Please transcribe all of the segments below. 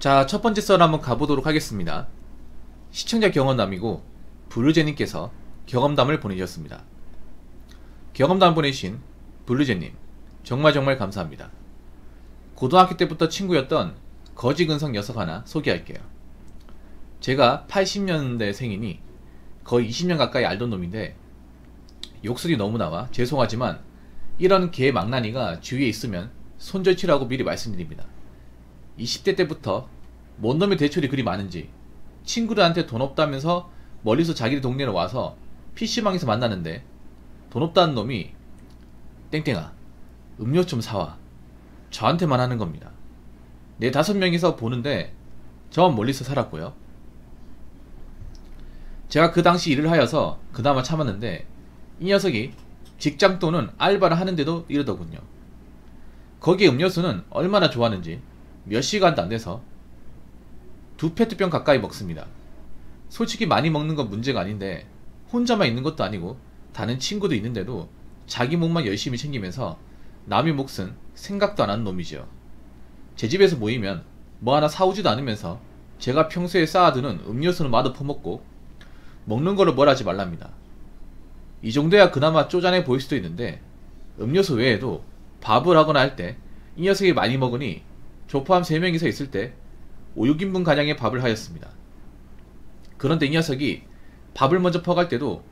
자, 첫 번째 썰 한번 가보도록 하겠습니다. 시청자 경험담이고 블루제님께서 경험담을 보내주셨습니다. 경험담 보내주신 블루제님 정말 감사합니다. 고등학교 때부터 친구였던 거지근성 녀석 하나 소개할게요. 제가 80년대 생이니 거의 20년 가까이 알던 놈인데 욕설이 너무 나와 죄송하지만 이런 개망나니가 주위에 있으면 손절치라고 미리 말씀드립니다. 20대 때부터 뭔 놈의 대출이 그리 많은지 친구들한테 돈 없다면서 멀리서 자기 동네로 와서 PC방에서 만나는데 돈 없다는 놈이 땡땡아 음료 좀 사와 저한테만 하는 겁니다. 4-5명이서 보는데 전 멀리서 살았고요. 제가 그 당시 일을 하여서 그나마 참았는데 이 녀석이 직장 또는 알바를 하는데도 이러더군요. 거기에 음료수는 얼마나 좋아하는지 몇 시간도 안 돼서 2페트병 가까이 먹습니다. 솔직히 많이 먹는 건 문제가 아닌데 혼자만 있는 것도 아니고 다른 친구도 있는데도 자기 목만 열심히 챙기면서 남의 몫은 생각도 안 하는 놈이죠. 제 집에서 모이면 뭐 하나 사오지도 않으면서 제가 평소에 쌓아두는 음료수는 마저 퍼먹고 먹는 거를 뭘 하지 말랍니다. 이 정도야 그나마 쪼잔해 보일 수도 있는데 음료수 외에도 밥을 하거나 할 때 이 녀석이 많이 먹으니 저 포함 3명이서 있을 때 5-6인분 가량의 밥을 하였습니다. 그런데 이 녀석이 밥을 먼저 퍼갈 때도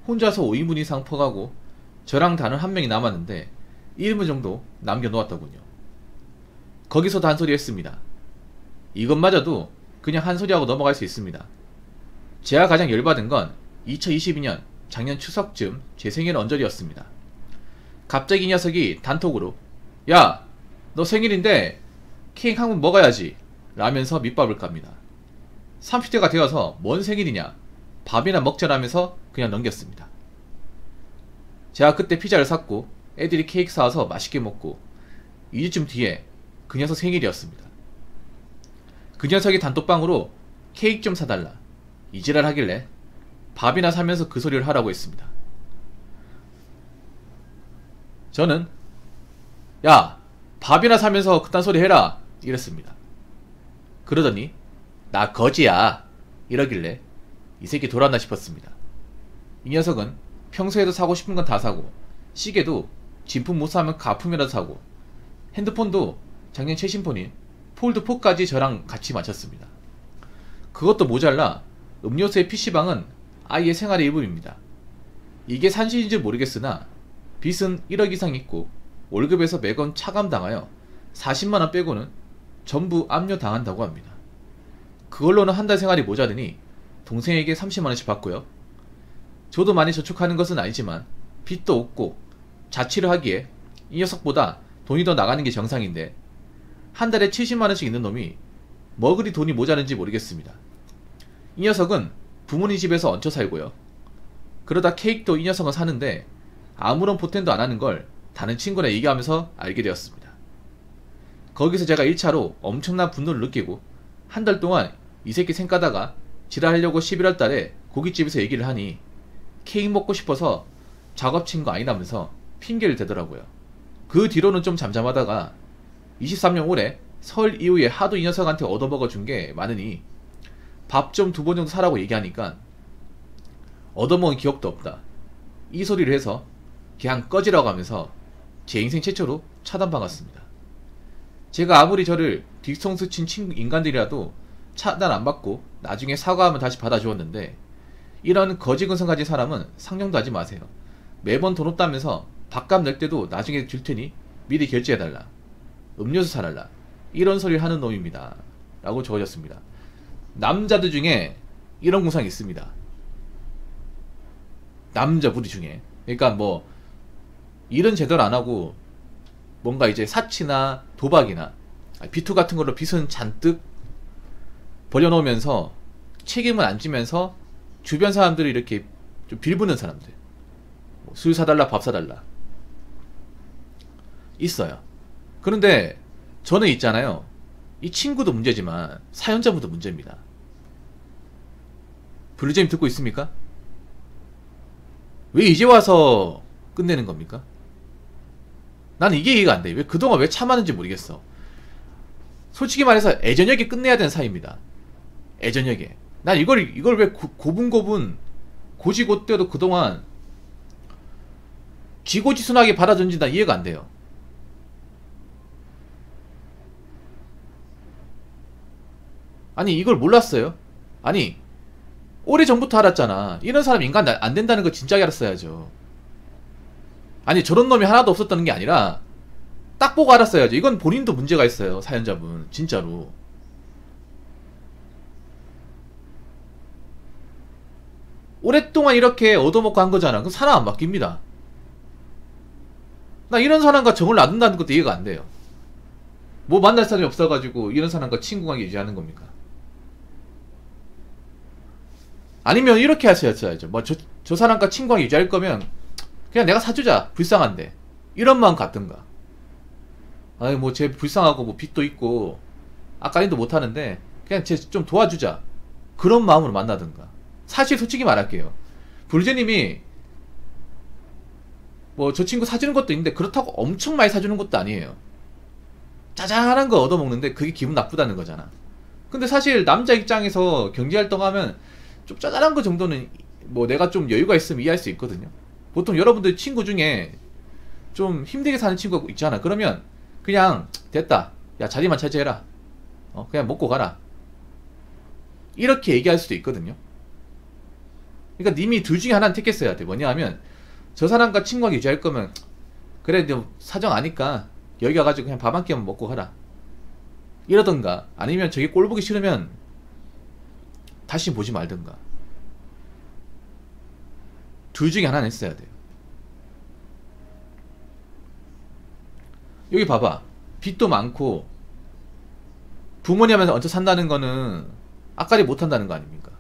혼자서 5인분 이상 퍼가고 저랑 다른 한 명이 남았는데 1인분 정도 남겨놓았더군요. 거기서도 한 소리 했습니다. 이것마저도 그냥 한 소리하고 넘어갈 수 있습니다. 제가 가장 열받은 건 2022년 작년 추석쯤 제 생일 언저리였습니다. 갑자기 이 녀석이 단톡으로 야! 너 생일인데 케이크 한 번 먹어야지 라면서 밑밥을 깝니다. 30대가 되어서 뭔 생일이냐 밥이나 먹자라면서 그냥 넘겼습니다. 제가 그때 피자를 샀고 애들이 케이크 사와서 맛있게 먹고 2주쯤 뒤에 그 녀석 생일이었습니다. 그 녀석이 단톡방으로 케이크 좀 사달라 이지랄 하길래 밥이나 사면서 그 소리를 하라고 했습니다. 저는 야 밥이나 사면서 그딴 소리 해라 이랬습니다. 그러더니 나 거지야 이러길래 이 새끼 돌았나 싶었습니다. 이 녀석은 평소에도 사고 싶은 건 다 사고 시계도 진품 못 사면 가품이라도 사고 핸드폰도 작년 최신폰인 폴드4까지 저랑 같이 마쳤습니다. 그것도 모자라 음료수의 PC방은 아이의 생활의 일부입니다. 이게 산실인지 모르겠으나 빚은 1억 이상 있고 월급에서 매번 차감당하여 40만원 빼고는 전부 압류당한다고 합니다. 그걸로는 한 달 생활이 모자르니 동생에게 30만원씩 받고요. 저도 많이 저축하는 것은 아니지만 빚도 없고 자취를 하기에 이 녀석보다 돈이 더 나가는 게 정상인데 한 달에 70만원씩 있는 놈이 뭐 그리 돈이 모자른지 모르겠습니다. 이 녀석은 부모님 집에서 얹혀 살고요. 그러다 케이크도 이 녀석은 사는데 아무런 보탬도 안 하는 걸 다른 친구랑 얘기하면서 알게 되었습니다. 거기서 제가 1차로 엄청난 분노를 느끼고 한 달 동안 이 새끼 생까다가 지랄하려고 11월 달에 고깃집에서 얘기를 하니 케이크 먹고 싶어서 작업 친 거 아니라면서 핑계를 대더라고요. 그 뒤로는 좀 잠잠하다가 23년 올해 설 이후에 하도 이 녀석한테 얻어먹어 준 게 많으니 밥 좀 2번 정도 사라고 얘기하니까 얻어먹은 기억도 없다 이 소리를 해서 그냥 꺼지라고 하면서 제 인생 최초로 차단받았습니다. 제가 아무리 저를 뒤통수 친 친구 인간들이라도 차단 안 받고 나중에 사과하면 다시 받아주었는데 이런 거지근성 가진 사람은 상종도 하지 마세요. 매번 돈 없다면서 밥값 낼 때도 나중에 줄 테니 미리 결제해달라 음료수 사달라 이런 소리를 하는 놈입니다 라고 적어졌습니다. 남자들 중에 이런 구상이 있습니다. 남자 부리 중에 그러니까 뭐 일은 제대로 안하고 뭔가 이제 사치나 도박이나 비투 같은 걸로 빚은 잔뜩 벌려놓으면서 책임을 안 지면서 주변 사람들이 이렇게 좀 빌부는 사람들 술 사달라 밥 사달라 있어요. 그런데 저는 있잖아요. 이 친구도 문제지만 사연자분도 문제입니다. 블루제임 듣고 있습니까? 왜 이제 와서 끝내는 겁니까? 나는 이게 이해가 안 돼. 왜 그동안 왜 참았는지 모르겠어. 솔직히 말해서 애저녁에 끝내야 되는 사이입니다. 애저녁에. 난 이걸 왜 고분고분 고지고대로 그동안 기고지순하게 받아준지 난 이해가 안 돼요. 아니 이걸 몰랐어요? 아니 오래전부터 알았잖아. 이런 사람 인간 안 된다는 거 진작에 알았어야죠. 아니 저런 놈이 하나도 없었다는 게 아니라 딱 보고 알았어야죠. 이건 본인도 문제가 있어요. 사연자분 진짜로. 오랫동안 이렇게 얻어먹고 한 거잖아. 그럼 사람 안 바뀝니다. 나 이런 사람과 정을 놔둔다는 것도 이해가 안 돼요. 뭐 만날 사람이 없어가지고 이런 사람과 친구관계 유지하는 겁니까? 아니면 이렇게 하셔야죠. 뭐 저 사람과 친구관계 유지할 거면 그냥 내가 사주자. 불쌍한데. 이런 마음 갖든가. 아니 뭐 쟤 불쌍하고 뭐 빚도 있고 아까림도 못하는데 그냥 쟤 좀 도와주자. 그런 마음으로 만나든가. 사실 솔직히 말할게요. 불제님이 뭐 저 친구 사주는 것도 있는데 그렇다고 엄청 많이 사주는 것도 아니에요. 짜잘한 거 얻어먹는데 그게 기분 나쁘다는 거잖아. 근데 사실 남자 입장에서 경제활동하면 좀 짜잘한 거 정도는 뭐 내가 좀 여유가 있으면 이해할 수 있거든요. 보통 여러분들 친구 중에 좀 힘들게 사는 친구가 있잖아. 그러면 그냥 됐다. 야 자리만 차지해라. 그냥 먹고 가라. 이렇게 얘기할 수도 있거든요. 그러니까 님이 둘 중에 하나는 택했어야 돼. 뭐냐 하면 저 사람과 친구하게 유지할 거면 그래 사정 아니까 여기 와가지고 그냥 밥 한 끼만 먹고 가라. 이러던가 아니면 저게 꼴 보기 싫으면 다시 보지 말든가. 둘 중에 하나는 했어야 돼요. 여기 봐봐. 빚도 많고 부모님한테 얹혀 산다는 거는 앞가리 못한다는 거 아닙니까?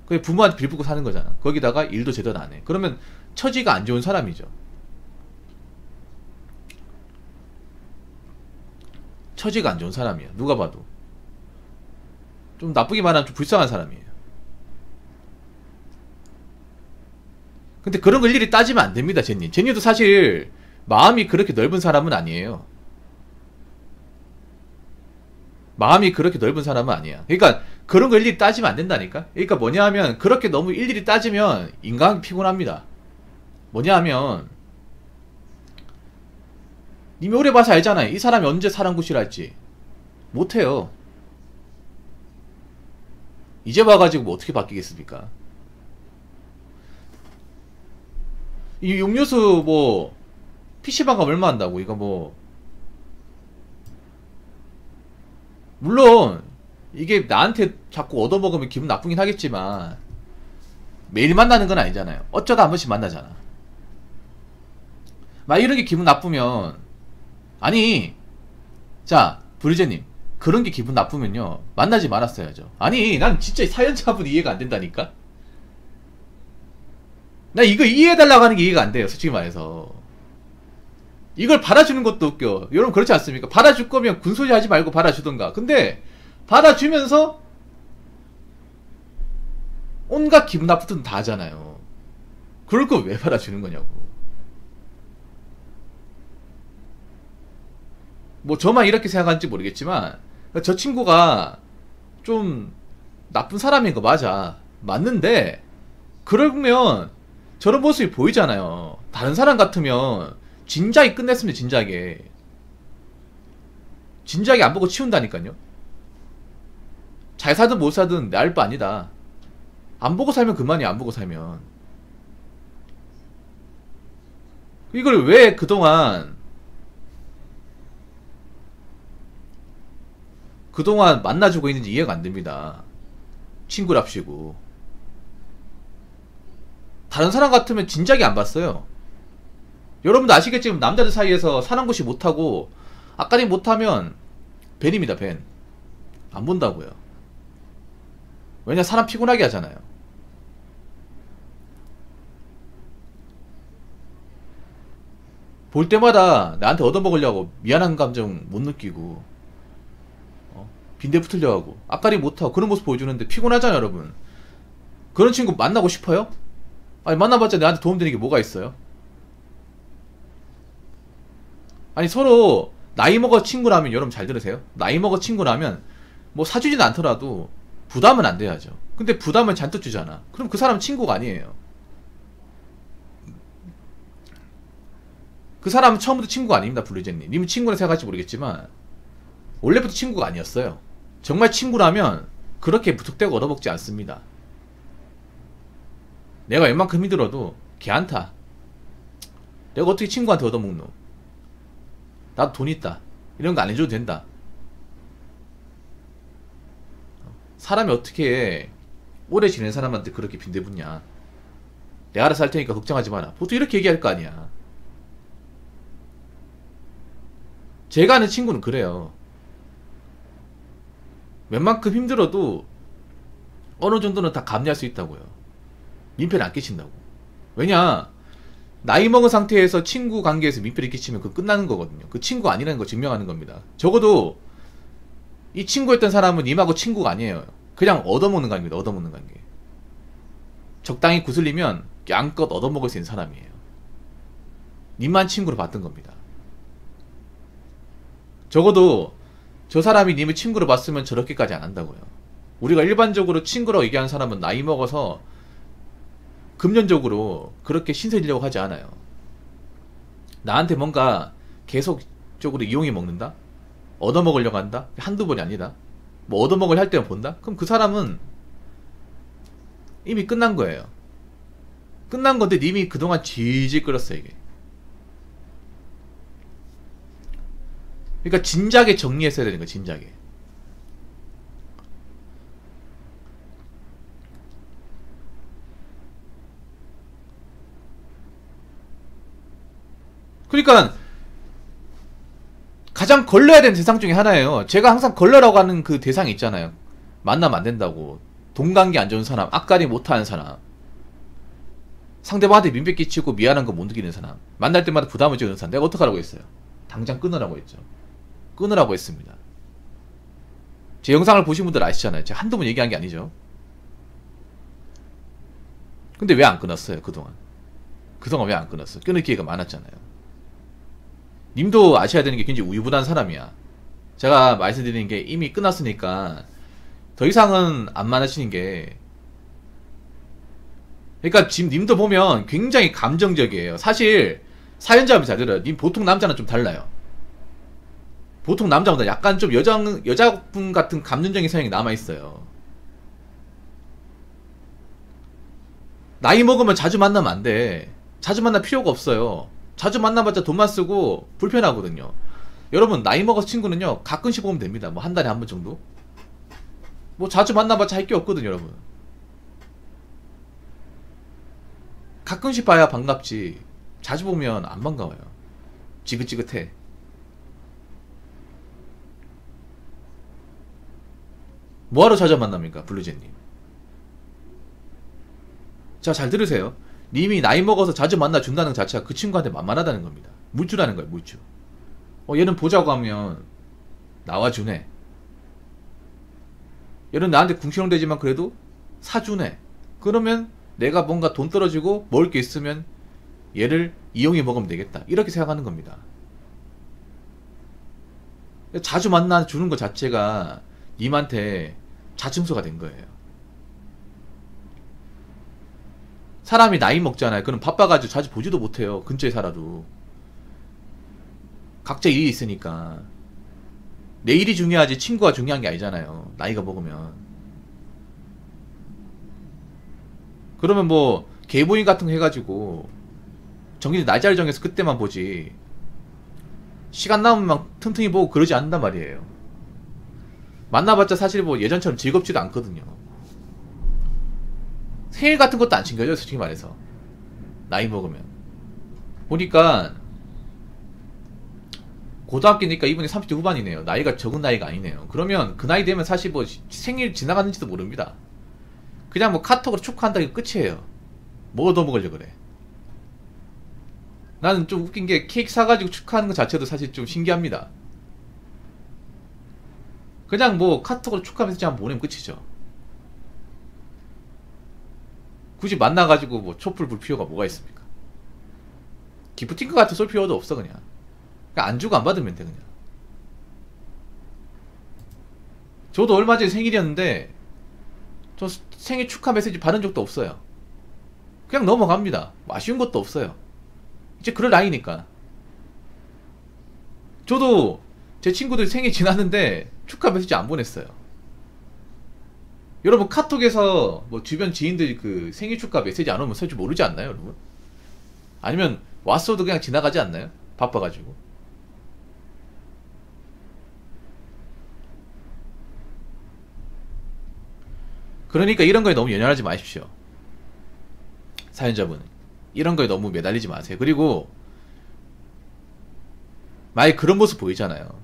그게 부모한테 빌붙고 사는 거잖아. 거기다가 일도 제대로 안 해. 그러면 처지가 안 좋은 사람이죠. 처지가 안 좋은 사람이야. 누가 봐도. 좀 나쁘게 말하면 좀 불쌍한 사람이에요. 근데 그런 걸 일일이 따지면 안 됩니다, 제님. 제님도 사실 마음이 그렇게 넓은 사람은 아니에요. 마음이 그렇게 넓은 사람은 아니야. 그러니까 그런 거 일일이 따지면 안 된다니까. 그러니까 뭐냐 하면 그렇게 너무 일일이 따지면 인간이 피곤합니다. 뭐냐 하면 님이 오래 봐서 알잖아요. 이 사람이 언제 사람 구실을 할지. 못해요. 이제 봐가지고 뭐 어떻게 바뀌겠습니까? 이 음료수 뭐 PC방가 얼마 한다고. 이거 뭐 물론 이게 나한테 자꾸 얻어먹으면 기분 나쁘긴 하겠지만 매일 만나는 건 아니잖아요. 어쩌다 한 번씩 만나잖아. 막 이런 게 기분 나쁘면 아니 자 브리제님 그런 게 기분 나쁘면요 만나지 말았어야죠. 아니 난 진짜 사연자분 이해가 안 된다니까. 나 이거 이해해달라고 하는 게 이해가 안 돼요. 솔직히 말해서 이걸 받아주는 것도 웃겨. 여러분 그렇지 않습니까? 받아줄 거면 군소리 하지 말고 받아주던가. 근데 받아주면서 온갖 기분 나쁜 짓 다 하잖아요. 그럴 거 왜 받아주는 거냐고. 뭐 저만 이렇게 생각하는지 모르겠지만 저 친구가 좀 나쁜 사람인 거 맞아. 맞는데 그러면 저런 모습이 보이잖아요. 다른 사람 같으면 진작에 끝냈으면 진작에 안 보고 치운다니까요. 잘 사든 못 사든 내 알 바 아니다. 안 보고 살면 그만이야. 안 보고 살면. 이걸 왜 그동안 만나주고 있는지 이해가 안 됩니다. 친구랍시고. 다른 사람 같으면 진작에 안 봤어요. 여러분도 아시겠지만 남자들 사이에서 사랑고시 못하고 아까리 못하면 벤입니다. 벤. 안 본다고요. 왜냐 사람 피곤하게 하잖아요. 볼 때마다 나한테 얻어먹으려고 미안한 감정 못 느끼고 빈대 붙으려 하고 앞가리 못하고 그런 모습 보여주는데 피곤하잖아요. 여러분 그런 친구 만나고 싶어요? 아니 만나봤자 나한테 도움되는 게 뭐가 있어요? 아니 서로 나이 먹어 친구라면, 여러분 잘 들으세요. 나이 먹어 친구라면 뭐 사주진 않더라도 부담은 안 돼야죠. 근데 부담을 잔뜩 주잖아. 그럼 그 사람은 친구가 아니에요. 그 사람은 처음부터 친구가 아닙니다. 블루제님. 님은 친구는 생각할지 모르겠지만 원래부터 친구가 아니었어요. 정말 친구라면 그렇게 무턱대고 얻어먹지 않습니다. 내가 웬만큼 힘들어도 걔한타. 내가 어떻게 친구한테 얻어먹노? 나도 돈 있다. 이런 거 안 해줘도 된다. 사람이 어떻게 오래 지낸 사람한테 그렇게 빈대붙냐. 내가 알아서 할 테니까 걱정하지 마라. 보통 이렇게 얘기할 거 아니야. 제가 아는 친구는 그래요. 웬만큼 힘들어도 어느 정도는 다 감내할 수 있다고요. 민폐를 안 끼친다고. 왜냐, 나이 먹은 상태에서 친구 관계에서 민폐를 끼치면 그거 끝나는 거거든요. 그 친구 아니라는 거 증명하는 겁니다. 적어도 이 친구였던 사람은 님하고 친구가 아니에요. 그냥 얻어먹는 관계입니다. 얻어먹는 관계. 적당히 구슬리면 양껏 얻어먹을 수 있는 사람이에요. 님만 친구로 봤던 겁니다. 적어도 저 사람이 님을 친구로 봤으면 저렇게까지 안 한다고요. 우리가 일반적으로 친구라고 얘기하는 사람은 나이 먹어서 금전적으로 그렇게 신세지려고 하지 않아요. 나한테 뭔가 계속적으로 이용해 먹는다? 얻어먹으려고 한다? 한두 번이 아니다. 뭐 얻어먹을 할 때만 본다? 그럼 그 사람은 이미 끝난 거예요. 끝난 건데 님이 그동안 질질 끌었어요, 이게. 그러니까 진작에 정리했어야 되는 거야, 진작에. 그러니까 가장 걸러야 되는 대상 중에 하나예요. 제가 항상 걸러라고 하는 그 대상이 있잖아요. 만나면 안 된다고. 동관계 안 좋은 사람, 앞가림 못하는 사람, 상대방한테 민폐 끼치고 미안한 거 못 느끼는 사람, 만날 때마다 부담을 주는 사람. 내가 어떡하라고 했어요? 당장 끊으라고 했죠. 끊으라고 했습니다. 제 영상을 보신 분들 아시잖아요. 제가 한두 번 얘기한 게 아니죠. 근데 왜 안 끊었어요, 그동안? 그동안 왜 안 끊었어? 끊을 기회가 많았잖아요. 님도 아셔야 되는 게 굉장히 우유부단한 사람이야. 제가 말씀드리는 게 이미 끝났으니까 더 이상은 안 만나시는 게, 그러니까 지금 님도 보면 굉장히 감정적이에요. 사실 사연자분 잘 들어요. 님 보통 남자는 좀 달라요. 보통 남자보다 약간 좀 여자분 같은 감정적인 성향이 남아있어요. 나이 먹으면 자주 만나면 안 돼. 자주 만날 필요가 없어요. 자주 만나봤자 돈만 쓰고 불편하거든요. 여러분, 나이 먹어서 친구는요, 가끔씩 보면 됩니다. 뭐 한 달에 한 번 정도? 뭐 자주 만나봤자 할 게 없거든요, 여러분. 가끔씩 봐야 반갑지. 자주 보면 안 반가워요. 지긋지긋해. 뭐하러 자주 만납니까, 블루제님? 자, 잘 들으세요. 님이 나이 먹어서 자주 만나준다는 것 자체가 그 친구한테 만만하다는 겁니다. 물주라는 거예요, 물주. 얘는 보자고 하면 나와주네. 얘는 나한테 궁시렁대지만 그래도 사주네. 그러면 내가 뭔가 돈 떨어지고 먹을 게 있으면 얘를 이용해 먹으면 되겠다. 이렇게 생각하는 겁니다. 자주 만나주는 것 자체가 님한테 자충수가 된 거예요. 사람이 나이 먹잖아요. 그럼 바빠가지고 자주 보지도 못해요. 근처에 살아도. 각자 일이 있으니까. 내 일이 중요하지 친구가 중요한 게 아니잖아요. 나이가 먹으면. 그러면 뭐 개보인 같은 거 해가지고 정기적 날짜를 정해서 그때만 보지, 시간 남으면 막 틈틈이 보고 그러지 않는단 말이에요. 만나봤자 사실 뭐 예전처럼 즐겁지도 않거든요. 생일 같은 것도 안 챙겨줘요, 솔직히 말해서. 나이 먹으면. 보니까 고등학교니까 이분이 30대 후반이네요. 나이가 적은 나이가 아니네요. 그러면 그 나이 되면 사실 뭐 생일 지나갔는지도 모릅니다. 그냥 뭐 카톡으로 축하한다, 이거 끝이에요. 뭐 더 먹으려고 그래. 나는 좀 웃긴 게 케이크 사가지고 축하하는 것 자체도 사실 좀 신기합니다. 그냥 뭐 카톡으로 축하하면서 그냥 보내면 끝이죠. 굳이 만나가지고 뭐 촛불 불 필요가 뭐가 있습니까? 기프티콘 같은 쏠 필요도 없어. 그냥 안 주고 안 받으면 돼. 그냥 저도 얼마 전에 생일이었는데 저 생일 축하 메시지 받은 적도 없어요. 그냥 넘어갑니다. 아쉬운 것도 없어요. 이제 그럴 나이니까. 저도 제 친구들 생일 지났는데 축하 메시지 안 보냈어요. 여러분 카톡에서 뭐 주변 지인들 그 생일 축하 메시지 안 오면 쓸 줄 모르지 않나요, 여러분? 아니면 왔어도 그냥 지나가지 않나요? 바빠가지고. 그러니까 이런 거에 너무 연연하지 마십시오. 사연자분은 이런 거에 너무 매달리지 마세요. 그리고 만약에 그런 모습 보이잖아요.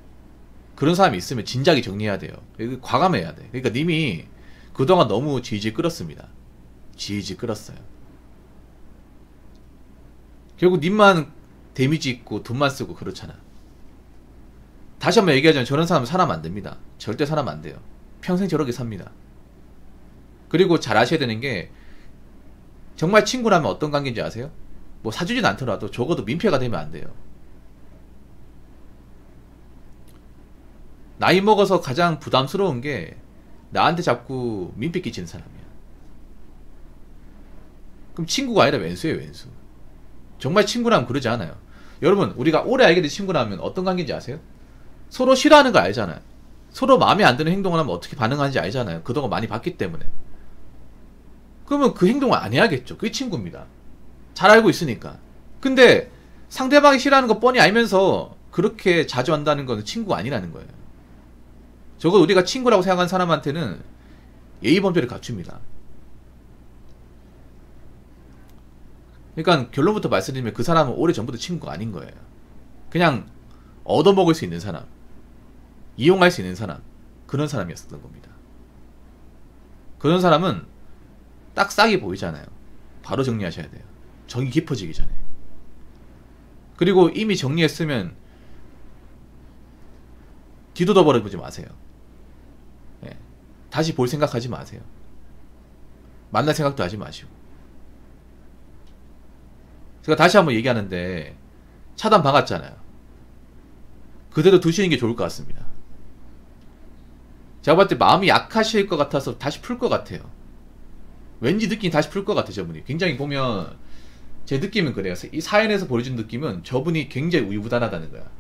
그런 사람이 있으면 진작에 정리해야 돼요. 과감해야 돼. 그러니까 님이 그동안 너무 질질 끌었습니다. 질질 끌었어요. 결국 님만 데미지 있고 돈만 쓰고 그렇잖아. 다시 한번 얘기하자면 저런 사람은 사람 안 됩니다. 절대 사람 안 돼요. 평생 저렇게 삽니다. 그리고 잘 아셔야 되는 게 정말 친구라면 어떤 관계인지 아세요? 뭐 사주진 않더라도 적어도 민폐가 되면 안 돼요. 나이 먹어서 가장 부담스러운 게 나한테 자꾸 민폐 끼치는 사람이야. 그럼 친구가 아니라 왼수예요, 왼수. 정말 친구라면 그러지 않아요. 여러분, 우리가 오래 알게 된 친구라면 어떤 관계인지 아세요? 서로 싫어하는 거 알잖아요. 서로 마음에 안 드는 행동을 하면 어떻게 반응하는지 알잖아요. 그동안 많이 봤기 때문에. 그러면 그 행동을 안 해야겠죠. 그게 친구입니다. 잘 알고 있으니까. 근데 상대방이 싫어하는 거 뻔히 알면서 그렇게 자주 한다는 건 친구가 아니라는 거예요. 적어도 우리가 친구라고 생각하는 사람한테는 예의 범죄를 갖춥니다. 그러니까 결론부터 말씀드리면 그 사람은 오래전부터 친구가 아닌 거예요. 그냥 얻어먹을 수 있는 사람, 이용할 수 있는 사람, 그런 사람이었던 겁니다. 그런 사람은 딱 싹이 보이잖아요. 바로 정리하셔야 돼요. 정이 깊어지기 전에. 그리고 이미 정리했으면 뒤돌아보지 마세요. 예. 다시 볼 생각하지 마세요. 만날 생각도 하지 마시고. 제가 다시 한번 얘기하는데 차단 박았잖아요. 그대로 두시는 게 좋을 것 같습니다. 제가 봤을 때 마음이 약하실 것 같아서 다시 풀 것 같아요. 왠지 느낌이 다시 풀 것 같아요, 저분이. 굉장히 보면 제 느낌은 그래요. 이 사연에서 보여준 느낌은 저분이 굉장히 우유부단하다는 거야.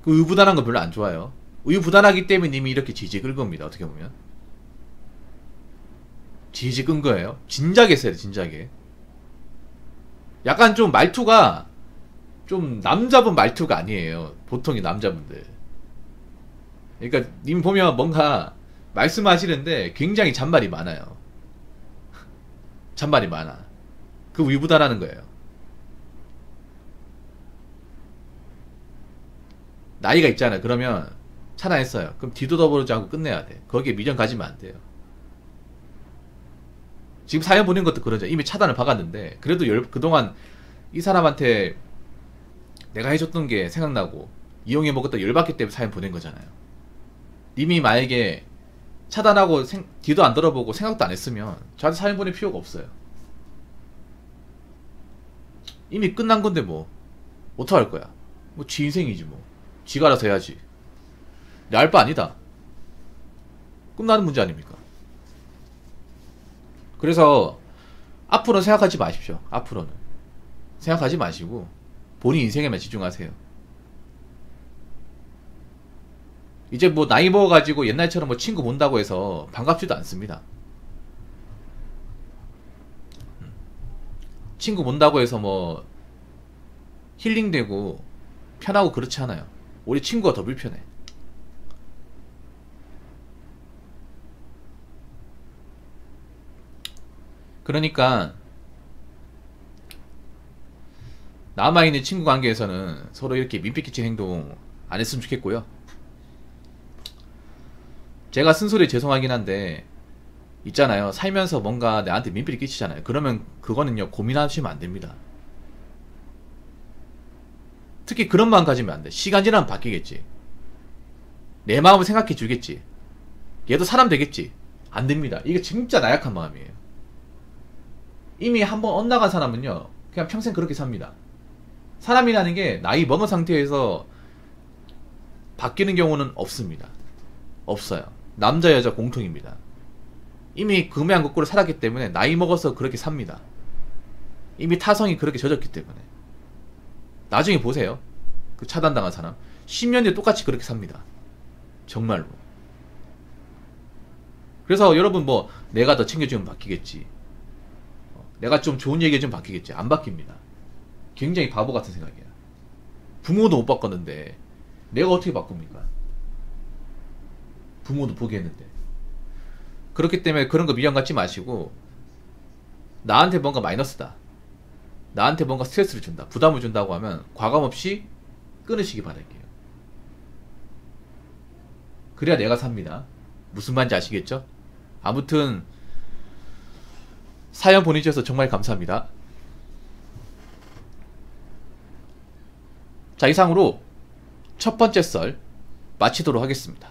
그 우유부단한 거 별로 안 좋아요. 우유부단하기 때문에 님이 이렇게 지지 끈 겁니다. 어떻게 보면 지지 끈 거예요. 진작에 써야 돼. 진작에. 약간 좀 말투가 좀 남자분 말투가 아니에요. 보통의 남자분들. 그러니까 님 보면 뭔가 말씀하시는데 굉장히 잔말이 많아요. 잔말이 많아. 그 우유부단하는 거예요. 나이가 있잖아요. 그러면 차단했어요. 그럼 뒤돌아보지 않고 끝내야 돼. 거기에 미련 가지면 안 돼요. 지금 사연 보낸 것도 그러죠. 이미 차단을 박았는데 그래도 그동안 이 사람한테 내가 해줬던 게 생각나고 이용해 먹었다 열받기 때문에 사연 보낸 거잖아요. 님이 만약에 차단하고 뒤도 안 돌아보고 생각도 안 했으면 저한테 사연 보낼 필요가 없어요. 이미 끝난 건데 뭐 어떡할 거야. 뭐 지 인생이지 뭐. 지가 알아서 해야지. 내 알 바 아니다. 끝나는 문제 아닙니까? 그래서 앞으로는 생각하지 마십시오. 앞으로는 생각하지 마시고 본인 인생에만 집중하세요. 이제 뭐 나이 먹어가지고 옛날처럼 뭐 친구 본다고 해서 반갑지도 않습니다. 친구 본다고 해서 뭐 힐링되고 편하고 그렇지 않아요. 우리 친구가 더 불편해. 그러니까 남아있는 친구 관계에서는 서로 이렇게 민폐 끼치는 행동 안 했으면 좋겠고요. 제가 쓴소리에 죄송하긴 한데 있잖아요. 살면서 뭔가 나한테 민폐를 끼치잖아요. 그러면 그거는요 고민하시면 안 됩니다. 특히 그런 마음 가지면 안 돼. 시간 지나면 바뀌겠지. 내 마음을 생각해 주겠지. 얘도 사람 되겠지. 안 됩니다. 이게 진짜 나약한 마음이에요. 이미 한번 엇나간 사람은요 그냥 평생 그렇게 삽니다. 사람이라는 게 나이 먹은 상태에서 바뀌는 경우는 없습니다. 없어요. 남자 여자 공통입니다. 이미 금양 거꾸로 살았기 때문에 나이 먹어서 그렇게 삽니다. 이미 타성이 그렇게 젖었기 때문에. 나중에 보세요. 그 차단당한 사람 10년 뒤에 똑같이 그렇게 삽니다. 정말로. 그래서 여러분 뭐 내가 더 챙겨주면 바뀌겠지, 내가 좀 좋은 얘기해주면 바뀌겠지. 안 바뀝니다. 굉장히 바보 같은 생각이야. 부모도 못 바꿨는데 내가 어떻게 바꿉니까? 부모도 포기했는데. 그렇기 때문에 그런 거 미련 갖지 마시고, 나한테 뭔가 마이너스다, 나한테 뭔가 스트레스를 준다, 부담을 준다고 하면 과감없이 끊으시기 바랄게요. 그래야 내가 삽니다. 무슨 말인지 아시겠죠? 아무튼 사연 보내주셔서 정말 감사합니다. 자, 이상으로 첫 번째 썰 마치도록 하겠습니다.